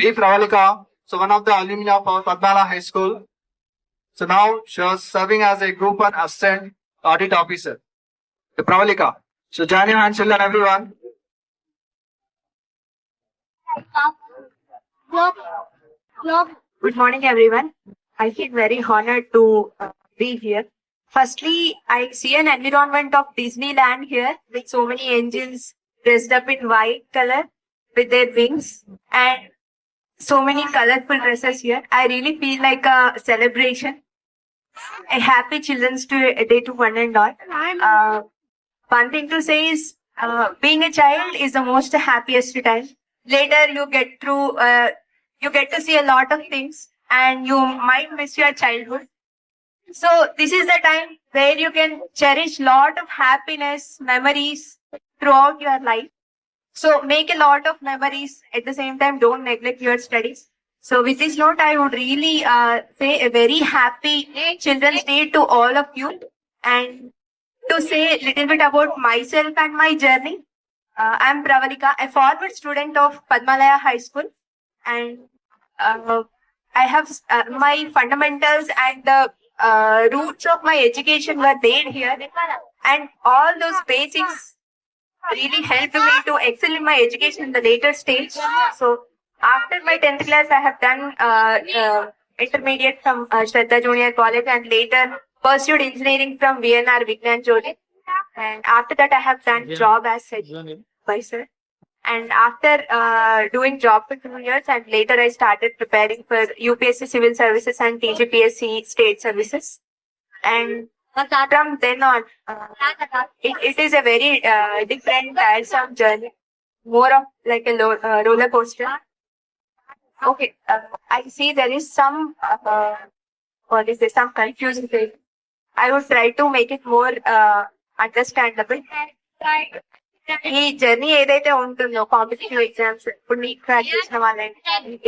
E. Pravalika, so one of the alumni of our Padmala High School. So now she was serving as a Group 1 Assistant Audit Officer. So Pravalika, so join your hands, children, everyone. Good morning, everyone. I feel very honored to be here. Firstly, I see an environment of Disneyland here with so many angels dressed up in white color with their wings and so many colorful dresses here. I really feel like a celebration, a happy Children's Day to one and all. One thing to say is being a child is the most happiest time. Later, you get to see a lot of things and you might miss your childhood. So this is the time where you can cherish lot of happiness, memories throughout your life. So make a lot of memories. At the same time, don't neglect your studies. So with this note, I would really say a very happy Children's Day to all of you. And to say a little bit about myself and my journey, I'm Pravalika, a former student of Padmalaya High School. And I have my fundamentals and the roots of my education were laid here. And all those basics really helped me to excel in my education in the later stage. So after my 10th class, I have done intermediate from Shraddha Junior College and later pursued engineering from VNR Vignan Jyoti. And after that, I have done job as supervisor. And after doing job for 2 years, and later I started preparing for UPSC Civil Services and TGPSC State Services. And from then on, it is a very different tiresome journey, more of like a roller coaster. Okay, I see there is some some confusion thing. I would try to make it more understandable. ఈ journey ఏదైతే ఉంటుందో competitive exams ఇప్పుడు neat crack చేసిన వాళ్ళని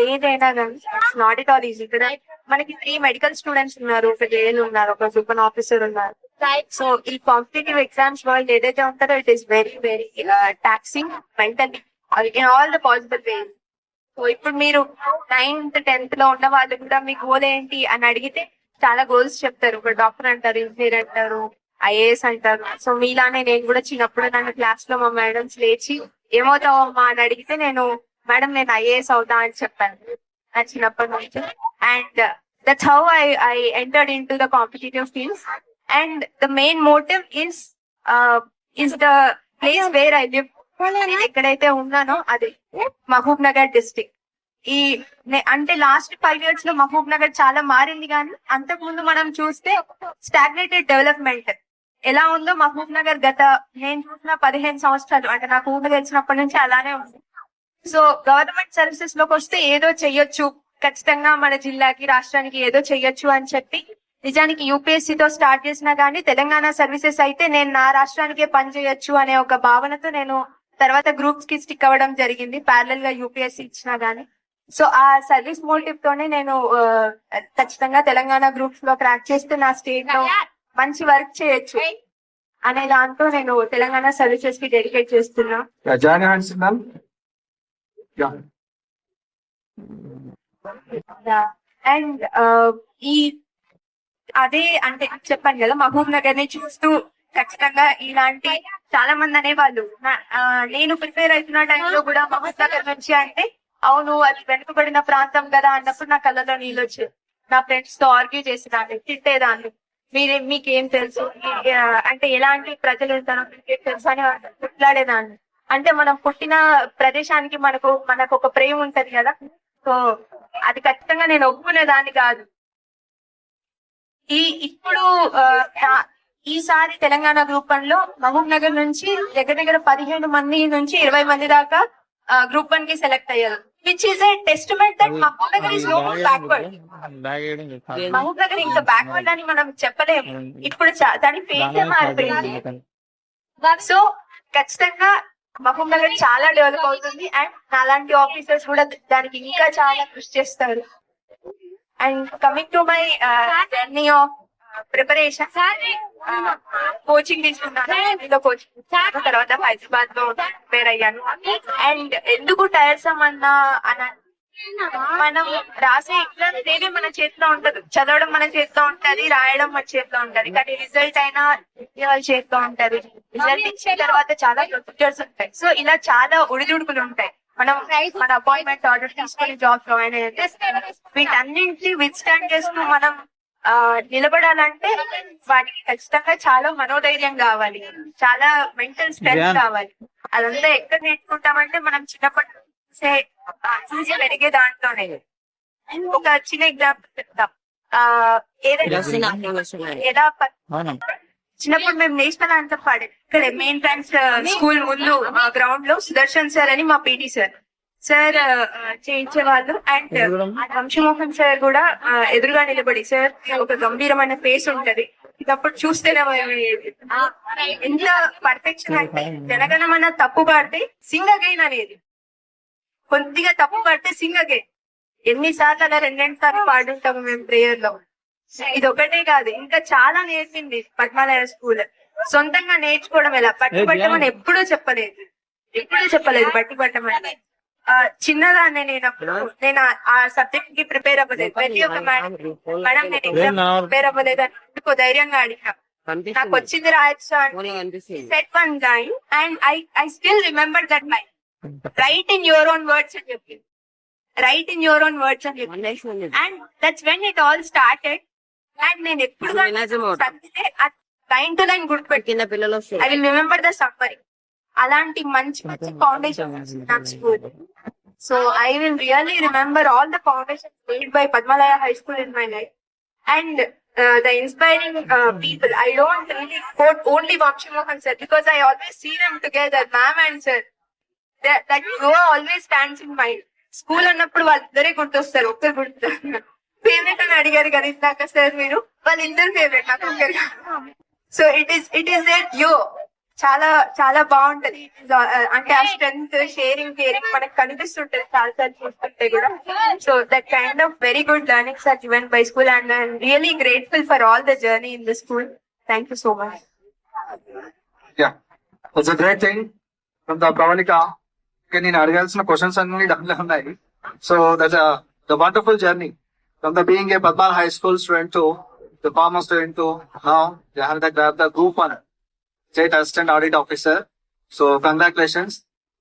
ఏదైనా కానీ not it all easy కదా. మనకి 3 మెడికల్ స్టూడెంట్స్ ఉన్నారు, ఒక జేఎల్ ఉన్నారు, ఒక సూపర్ ఆఫీసర్ ఉన్నారు. సో ఈ కాంపిటేటివ్ ఎగ్జామ్స్ వరల్డ్ ఏదైతే ఉంటుందో it is very very taxing mentally in all the possible ways. So ఇప్పుడు మీరు 9th 10th లో ఉన్న వాళ్ళు కూడా మీ గోల్ ఏంటి అని అడిగితే చాలా గోల్స్ చెప్తారు. ఒక డాక్టర్ అంటారు, ఇంజనీర్ అంటారు, ఐఏఎస్ అంటారు. సో మీలానే నేను కూడా చిన్నప్పుడు నన్ను క్లాస్ లో మా మేడమ్స్ లేచి ఏమవుతావు అమ్మా అని అడిగితే నేను మేడం నేను ఐఏఎస్ అవుతా అని చెప్పాను నా చిన్నప్పటి నుంచి. And that's how I entered in to the competitive fields. And the main motive is the place where I live. నేను ఎక్కడైతే ఉన్నానో అది మహబూబ్ నగర్ డిస్ట్రిక్ట్. అంటే లాస్ట్ 5 years లో మహబూబ్ నగర్ చాలా మారింది, కానీ అంతకు ముందు మనం చూస్తే స్టాగ్నేటెడ్ డెవలప్మెంట్ ఎలా ఉందో మహబూబ్ నగర్ గత నేను చూసిన 15 సంవత్సరాలు అంటే నాకు ఊహ తెలిసినప్పటి నుంచి అలానే ఉంది. సో గవర్నమెంట్ సర్వీసెస్ లోకి వస్తే ఏదో చెయ్యొచ్చు, ఖచ్చితంగా మన జిల్లాకి రాష్ట్రానికి ఏదో చెయ్యొచ్చు అని చెప్పి నిజానికి యూపీఎస్సీతో స్టార్ట్ చేసినా గానీ తెలంగాణ సర్వీసెస్ అయితే నేను నా రాష్ట్రానికే పని చేయొచ్చు అనే ఒక భావనతో నేను తర్వాత గ్రూప్స్ కి స్టిక్ అవ్వడం జరిగింది, ప్యారలల్ గా యూపీఎస్సీ ఇచ్చినా గానీ. సో ఆ సర్వీస్ మోటివ్ తోనే నేను ఖచ్చితంగా తెలంగాణ గ్రూప్స్ లో క్రాక్ చేస్తే నా స్టేట్ లో మంచి వర్క్ చేయొచ్చు అనే దాంతో నేను తెలంగాణ సర్వీసెస్ కి డెడికేట్ చేస్తున్నా. అండ్ ఈ అదే అంటే చెప్పాను కదా, మహబూబ్ నగర్ ని చూస్తూ ఖచ్చితంగా ఇలాంటి చాలా మంది అనేవాళ్ళు. నేను ప్రిపేర్ అవుతున్న టైంలో కూడా మహబూబ్ నగర్ నుంచి అంటే అవును అది వెనుకబడిన ప్రాంతం కదా అన్నప్పుడు నా కళ్ళలో నీళ్ళు వచ్చేది. నా ఫ్రెండ్స్ తో ఆర్గ్యూ చేసేదాన్ని, తిట్టేదాన్ని, మీకేం తెలుసు అంటే ఎలాంటి ప్రజలు ఉంటారో మీకేం తెలుసు అని మాట్లాడేదాన్ని. అంటే మనం పుట్టిన ప్రదేశానికి మనకు ఒక ప్రేమ ఉంటది కదా. సో అది ఖచ్చితంగా నేను ఒప్పుకునేదాన్ని కాదు. ఇప్పుడు ఈసారి తెలంగాణ గ్రూప్ 1 లో మహబూబ్ నగర్ నుంచి దగ్గర 15 మంది నుంచి 20 మంది దాకా గ్రూప్ 1 కి సెలెక్ట్ అయ్యారు, which is a testament that Mahabubnagar is no more backward. Mahabubnagar ఇంకా బ్యాక్వర్డ్ అని మనం చెప్పలేము, ఇప్పుడు దాని ఫేస్ మారిపోయింది. సో ఖచ్చితంగా మహబూబ్ నగర్ చాలా డెవలప్ అవుతుంది అండ్ అలాంటి ఆఫీసర్స్ కూడా దానికి ఇంకా చాలా కృషి చేస్తారు. And coming to my journey of preparation, coaching తీసుకున్నాను, కోచింగ్ తర్వాత హైదరాబాద్ లో ప్రిపేర్ అయ్యాను. అండ్ ఎందుకు టైర్సమ్ అని మనం రాసే ఎగ్జామ్స్ ఏవి మన చేతిలో ఉంటది, చదవడం మన చేతిలో ఉంటది, రాయడం మన చేతిలో ఉంటది, కానీ రిజల్ట్ అయినా వాళ్ళ చేతిలో ఉంటది. రిజల్ట్ ఇచ్చిన తర్వాత చాలా ప్రొసీజర్స్ ఉంటాయి. సో ఇలా చాలా ఒడిదుడుకులు ఉంటాయి. మనం మన అపాయింట్మెంట్ ఆర్డర్ తీసుకొని జాబ్ జాయిన్ అయ్యేది, వీటన్నింటినీ విత్స్టాండ్ చేస్తూ మనం నిలబడాలంటే వాటికి ఖచ్చితంగా చాలా మనోధైర్యం కావాలి, చాలా మెంటల్ స్ట్రెంత్ కావాలి. అదంతా ఎక్కడ నేర్చుకుంటామంటే మనం చిన్నప్పటి నుంచే చూసి పెరిగే దాంట్లోనే. ఒక చిన్న ఎగ్జాంపుల్ చెప్తాం. ఎలా చిన్నప్పుడు మేము నేషనల్ యాంథమ్ పాడాం ఇక్కడ మెయిన్ బ్రాంచ్ స్కూల్ ముందు గ్రౌండ్ లో. సుదర్శన్ సార్ అని మా పీటీ సార్ చేయించేవాళ్ళు. అండ్ వంశీమోహన్ సార్ కూడా ఎదురుగా నిలబడి, సార్ ఒక గంభీరమైన ఫేస్ ఉంటది, ఇదప్పుడు చూస్తేనే ఎంత పర్ఫెక్షన్ అంటే జనగణమన తప్పు పాడితే సింగ్ అగైన్ అనేది, కొద్దిగా తప్పు పడితే సింగ్ అగైన్. ఎన్నిసార్లు అలా 2 సార్లు పాడుంటాము మేము ప్రేయర్ లో. ఇది ఒకటే కాదు, ఇంకా చాలా నేర్పింది పద్మాలయ స్కూల్. సొంతంగా నేర్చుకోవడం ఎలా, బట్టి పట్టమని ఎప్పుడూ చెప్పలేదు బట్టి పట్టమని. చిన్నదాన్ని నేను ఆ సబ్జెక్ట్ కి ప్రిపేర్ అవ్వలేదు. ప్రతి ఒక్క మేడం నేను ఎగ్జామ్ ప్రిపేర్ అవ్వలేదు అని ఎందుకో ధైర్యంగా అడిగినా, నాకు వచ్చింది రాయొచ్చు అని set one line and I still remember that line. Right in your own words అని చెప్పింది, right in your own words అని చెప్పింది. And that's when it all started. And నేను ఎప్పుడు లైన్ టు లైన్ గుర్తుపెట్టిన పిల్లలు I will remember the summary. అలాంటి మంచి foundation నాకు school. So I will really remember all the foundation made by Padmalaya high school in my life. And the inspiring people. I don't really quote only Vamshi Mohan sir because I always see them together, ma'am and sir. That duo always stands in mind. School అన్నప్పుడు వాళ్ళిద్దరే గుర్తొస్తారు, ఒక్కరు గుర్తు. Favourite అని అడిగారు కదా ఇందాక sir మీరు, వాళ్ళిద్దరు ఫేవరెట్ నాకు ఒక్కరు. సో ఇట్ ఈస్ దట్ యో చాలా చాలా బాగుంటది. అంటే ఆ స్ట్రెంత్, షేరింగ్, కేరింగ్ మనకు కనిపిస్తుంటది చాలా సార్లు చూస్తుంటే కూడా. So that kind of very good learnings are given by school and I'm really grateful for all the journey in the school. Thank you so much. It's a great thing from the Pravalika. నేను అడగాల్సిన questions అన్ని డబ్బులు ఉన్నాయి. So that's the wonderful journey from the being a Padmala high school student to the former student to now they have the group 1 State Assistant Audit Officer. So congratulations.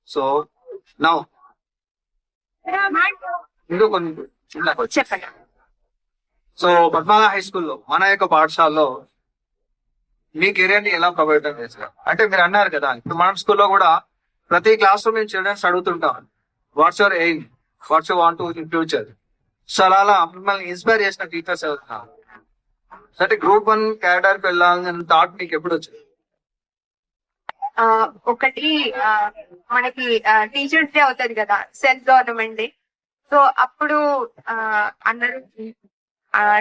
So now చెప్పండి. So పద్మాల high స్కూల్లో మన యొక్క పాఠశాలలో మీ career ని ఎలా ప్రభావితం చేశారు? అంటే మీరు అన్నారు కదా, ఇప్పుడు మనం స్కూల్లో కూడా ప్రతి క్లాస్ లో మేము చిల్డ్రన్స్ అడుగుతుంటాం, what's your aim, what's you want to in future. So అలా మిమ్మల్ని ఇన్స్పైర్ చేసిన టీచర్స్ ఎవరున్నారు? అంటే గ్రూప్ 1 క్యాడర్ వెళ్ళాలని థాట్ మీకు ఎప్పుడు వచ్చింది? ఒకటి మనకి టీచర్స్ డే అవుతుంది కదా, సెల్ఫ్ గవర్నమెంట్ డే. సో అప్పుడు అందరూ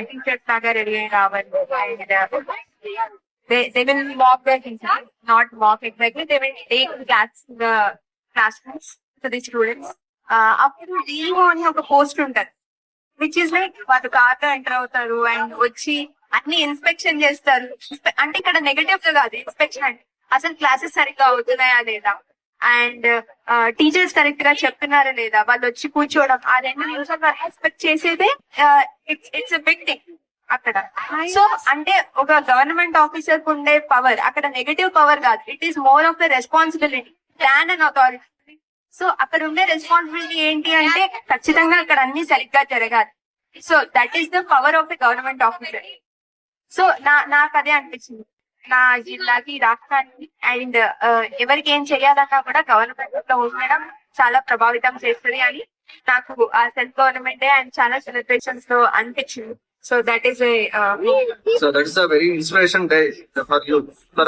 టీచర్స్ లాగా రెడీ అయి రావాలి. They will mock their teachers, not mock exactly. They will take the classrooms to the students. అప్పుడు DO అని ఒక పోస్ట్ ఉంటది, విచ్ ఇస్ లైక్ వాళ్ళు కార్లో ఎంటర్ అవుతారు అండ్ వచ్చి అన్ని ఇన్స్పెక్షన్ చేస్తారు. అంటే ఇక్కడ నెగటివ్ గా కాదు ఇన్స్పెక్షన్, అంటే అసలు క్లాసెస్ సరిగ్గా అవుతున్నాయా లేదా, అండ్ టీచర్స్ కరెక్ట్ గా చెప్తున్నారా లేదా, వాళ్ళు వచ్చి కూర్చోవడం, ఆ 2 నిమిషాలు ఎక్స్పెక్ట్ చేసేదే ఇట్స్ ఎ బిగ్ థింగ్ అక్కడ. సో అంటే ఒక గవర్నమెంట్ ఆఫీసర్ కు ఉండే పవర్ అక్కడ నెగటివ్ పవర్ కాదు, it is more of the responsibility than an authority. So అక్కడ ఉండే రెస్పాన్సిబిలిటీ ఏంటి అంటే ఖచ్చితంగా అక్కడ అన్ని సరిగ్గా జరగాలి. So that is the power of the government officer. So నాకు అదే అనిపించింది, నా జిల్లాకి, రాష్ట్రానికి అండ్ ఎవరికి ఏం చేయాలన్నా కూడా గవర్నమెంట్ లో ఉండడం చాలా ప్రభావితం చేస్తుంది అని నాకు ఆ సెల్ఫ్ గవర్నమెంట్ డే అండ్ చాలా సెలబ్రేషన్స్ లో అనిపించింది. So that is a very inspiration day for you, for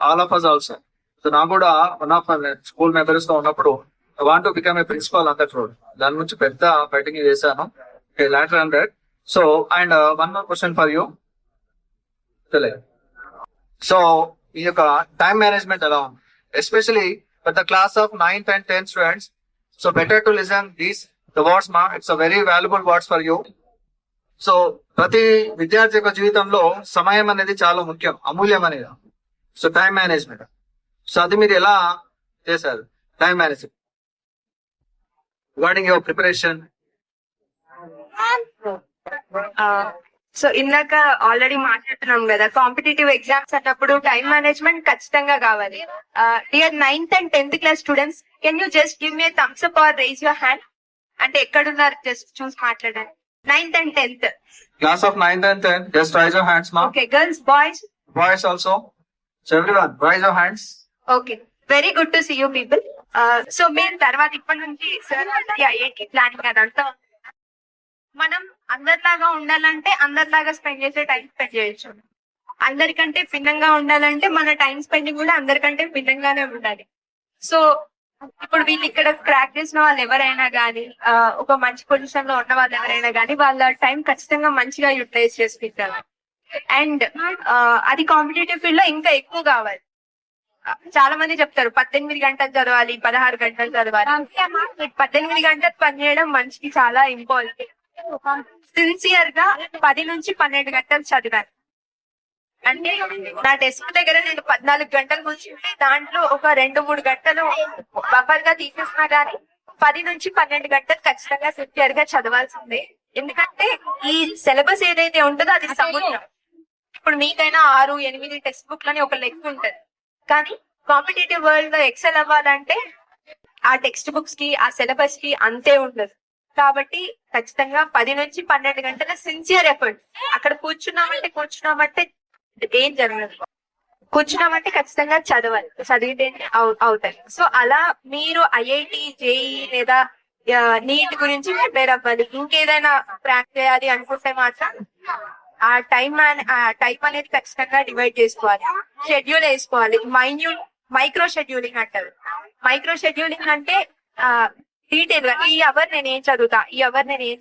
all of us also. So నాకు కూడా వన్ ఆఫ్ స్కూల్ మెంబర్స్ తో ఉన్నప్పుడు I want to become a principal అంత రోడ్, దాని నుంచి పెద్ద ఫైటింగ్ చేశాను later and that. So and one more question for you. So ఈ యొక్క టైం మేనేజ్మెంట్ ఎలా ఉంది, especially for the class of 9th and 10th students? So better to listen these the words మా, it's a very valuable words for you. So ప్రతి విద్యార్థి యొక్క జీవితంలో సమయం అనేది చాలా ముఖ్యం, అమూల్యం అనేది. సో టైం మేనేజ్మెంట్, సో అది మీరు ఎలా చేశారు? Time management regarding your preparation, so ఇందాక ఆల్రెడీ మాట్లాడుతున్నాం కదా, కాంపిటేటివ్ ఎగ్జామ్స్ అన్నప్పుడు టైం మేనేజ్మెంట్ ఖచ్చితంగా కావాలి. Dear 9th and 10th class students, can you just give me thumbs up or raise your hand? అంటే ఎక్కడున్నారు జస్ట్ చూసి మాట్లాడండి. 9th and 10th. Class of 9th and 10th, just raise your hands, ma'am. Okay, girls, boys. Boys also. So everyone, raise your hands. Okay, very good to see you people. So మీరు తర్వాత ఇప్పటి నుంచి sir IIT planning అదంతా మనం అందరిలాగా ఉండాలంటే అందరిలాగా spend చేసే టైం స్పెండ్ చేయొచ్చు. అందరికంటే భిన్నంగా ఉండాలంటే మన టైం స్పెండింగ్ కూడా అందరికంటే భిన్నంగానే ఉండాలి. సో ఇప్పుడు వీళ్ళు ఇక్కడ క్రాక్ చేసిన వాళ్ళు ఎవరైనా కానీ, ఒక మంచి పొజిషన్ లో ఉన్న వాళ్ళు ఎవరైనా కానీ వాళ్ళ టైం ఖచ్చితంగా మంచిగా యూటిలైజ్ చేసుకుంటారు. అండ్ అది కాంపిటేటివ్ ఫీల్డ్ లో ఇంకా ఎక్కువ కావాలి. చాలా మంది చెప్తారు 18 గంటలు చదవాలి, 16 గంటలు చదవాలి. 18 గంటలు పనిచేయడం మనిషికి చాలా ఇంపార్టెంట్. సిన్సియర్ గా 10 నుంచి 12 గంటలు చదివాను. అంటే నా డెస్క్ దగ్గర నేను 14 గంటలు కూర్చుంటే దాంట్లో ఒక 2-3 గంటలు బఫర్ గా తీసేసినా గానీ 10 నుంచి 12 గంటలు ఖచ్చితంగా సిన్సియర్ గా చదవాల్సిందే. ఎందుకంటే ఈ సిలబస్ ఏదైతే ఉంటుందో అది సముద్రం. ఇప్పుడు మీకైనా 6-8 టెక్స్ట్ బుక్ లని ఒక లెక్క ఉంటది, కానీ కాంపిటేటివ్ వరల్డ్ లో ఎక్సెల్ అవ్వాలంటే ఆ టెక్స్ట్ బుక్స్ కి, ఆ సిలబస్ కి అంతే ఉండదు. కాబట్టి ఖచ్చితంగా 10 నుంచి 12 గంటల సిన్సియర్ ఎఫర్ట్. అక్కడ కూర్చున్నామంటే ఏం జరగదు. కూర్చున్నామంటే ఖచ్చితంగా చదవాలి, చదివితే అవుతాయి. సో అలా మీరు ఐఐటి, జేఈ లేదా నీట్ గురించి ప్రిపేర్ అవ్వాలి. ఇంకేదైనా క్రాక్ చేయాలి అనుకుంటే మాత్రం ఆ టైం అనేది ఖచ్చితంగా డివైడ్ చేసుకోవాలి, షెడ్యూల్ వేసుకోవాలి. మైక్రో షెడ్యూలింగ్ అంటారు. మైక్రో షెడ్యూలింగ్ అంటే డీటెయిల్ గా ఈ అవర్ నేను ఏం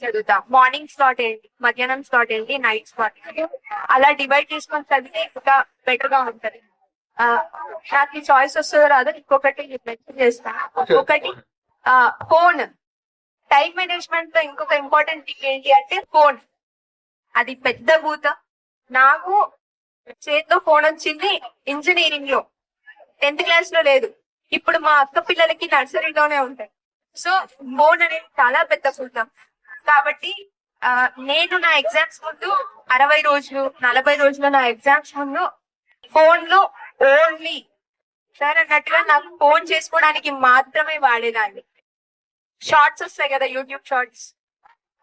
చదువుతా, మార్నింగ్ స్లాట్ ఏంటి, మధ్యాహ్నం స్లాట్ ఏంటి, నైట్ స్లాట్ ఏంటి, అలా డివైడ్ చేసుకొని చదివితే ఇంకా బెటర్ గా ఉంటది. నాకు ఈ చాయిస్ వస్తుందో రాదో ఇంకొకటి మెన్షన్ చేస్తాను. ఒకటి ఫోన్. టైం మేనేజ్మెంట్ లో ఇంకొక ఇంపార్టెంట్ థింగ్ ఏంటి అంటే ఫోన్. అది పెద్ద భూతం. నాకు చేతిలో ఫోన్ వచ్చింది ఇంజనీరింగ్ లో, 10th క్లాస్ లో లేదు. ఇప్పుడు మా అక్క పిల్లలకి నర్సరీలోనే ఉంటాయి. సో ఫోన్ అనేది చాలా పెద్ద భూతం. కాబట్టి నేను నా ఎగ్జామ్స్ ముందు 60 రోజులు 40 రోజులు నా ఎగ్జామ్స్ ముందు ఫోన్ లో ఓన్లీ సార్ అన్నట్టుగా నాకు ఫోన్ చేసుకోవడానికి మాత్రమే వాడేదాన్ని. షార్ట్స్ వస్తాయి కదా, యూట్యూబ్ షార్ట్స్,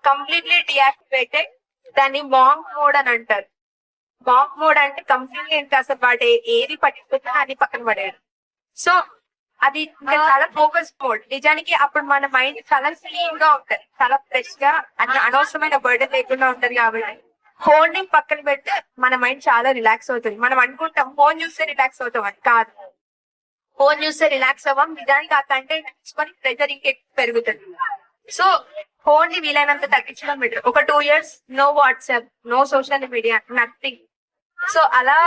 కంప్లీట్లీ డియాక్టివేటెడ్. దాన్ని మాంక్ మోడ్ అని అంటారు. మాంక్ మోడ్ అంటే కంప్లీట్లీ ఇంకా అసలు వాడే ఏది పట్టించుకున్నా అది పక్కన పడేది. సో అది చాలా ఫోకస్ మోడ్. నిజానికి అప్పుడు మన మైండ్ చాలా క్లీన్ గా ఉంటది, చాలా ఫ్రెష్ గా, అన్ని అనవసరమైన బర్డెన్ లేకుండా ఉంటది. కాబట్టి ఫోన్ ని పక్కన పెడితే మన మైండ్ చాలా రిలాక్స్ అవుతుంది. మనం అనుకుంటాం ఫోన్ చూస్తే రిలాక్స్ అవుతాం అని, కాదు. ఫోన్ చూస్తే రిలాక్స్ అవ్వం, నిజానికి ఆ కంటెంట్ తీసుకొని ప్రెజర్ ఇంకెక్కువ పెరుగుతుంది. సో ఫోన్ ని వీలైనంత తగ్గించడం బెటర్. ఒక 2 years no WhatsApp, no social media, nothing. So అలా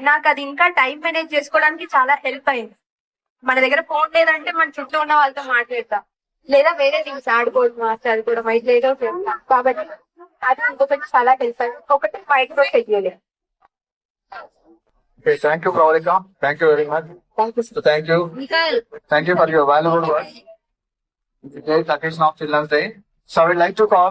నాకు అది ఇంకా టైం మేనేజ్ చేసుకోవడానికి చాలా హెల్ప్ అయింది. మన దగ్గర ఫోన్ లేదంటే మన చుట్టూ ఉన్న వాళ్ళతో మాట్లాడతాం, లేదా వేరే థింగ్స్ ఆడుకోవడం, మాట్లాడుకోవడం, అయితే ఏదో చేస్తాం. కాబట్టి అది ఇంకొకటి చాలా హెల్ప్ అయింది. ఒకటి micro scheduling. Okay, thank you, Pravalika. Thank you very much. So thank you for your valuable work. Today is the occasion of Children's Day. So I would like to call